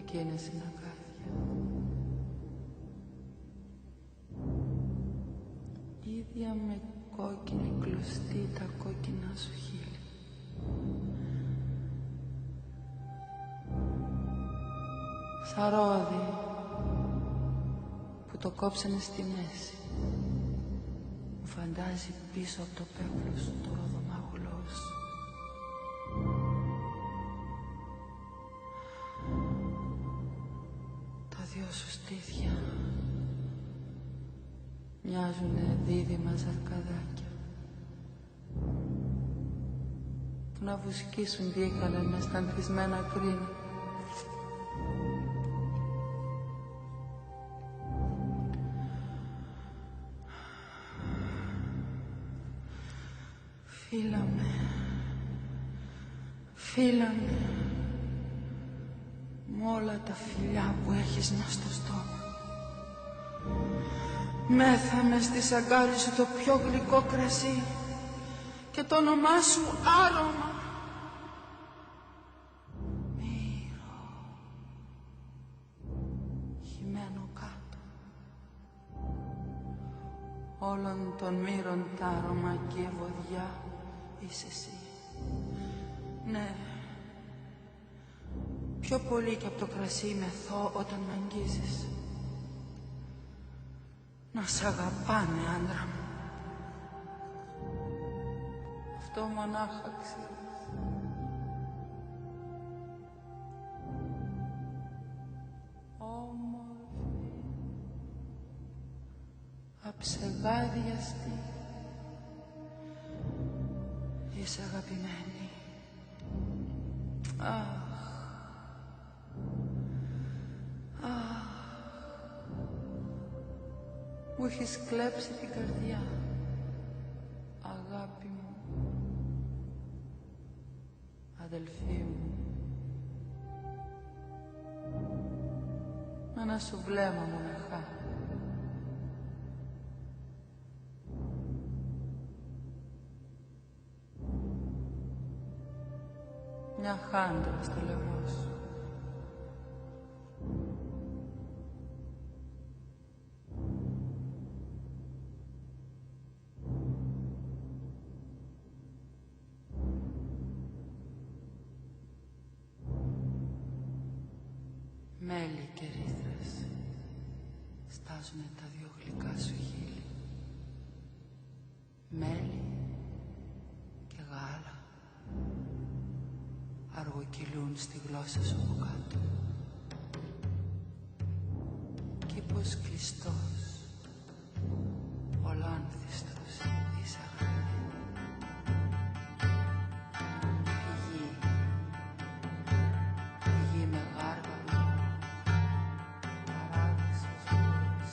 εκείνες είναι αγκάθια. Ίδια με κόκκινη κλωστή τα κόκκινα σου χείλη. Σαν ρόδι που το κόψανε στη μέση. Μου φαντάζει πίσω από το πέπλο σου το ροδομάγουλό σου. Τα δυο σου στήθια μοιάζουνε δίδυμα ζαρκαδάκια που να βουσκίσουν δίκαλα με στα ανθισμένα κρίνα. Φύλαμε με όλα τα φιλιά που έχεις μες στο στόμα. Μέθαμε στη σαγκάρι σου το πιο γλυκό κρασί και το όνομά σου άρωμα. Μύρο χυμένο κάτω. Όλων των μύρων τα άρωμα και η βοδιά είσαι εσύ. Ναι, πιο πολύ και από το κρασί μεθώ όταν με αγγίζεις. Να σ' αγαπάνε, άντρα μου. Αυτό μονάχα ξέρεις. Όμορφη, αψεγάδιαστη, είσαι αγαπημένη. Αχ, μου έχεις κλέψει την καρδιά, αγάπη μου, αδελφή μου. Με ένα σου βλέμμα μοναχά. Μια χάντρα στο λαιμό σου. Μέλι και ρήθρες στάζουνε τα δυο γλυκά σου χείλη. Μέλι και γάλα αργοκυλούν στη γλώσσα σου από κάτω. Κήπος κλειστός, ολάνθιστος είσαι αγαπημένη. Πηγή με γάργαλο, παράδεισος χωρίς.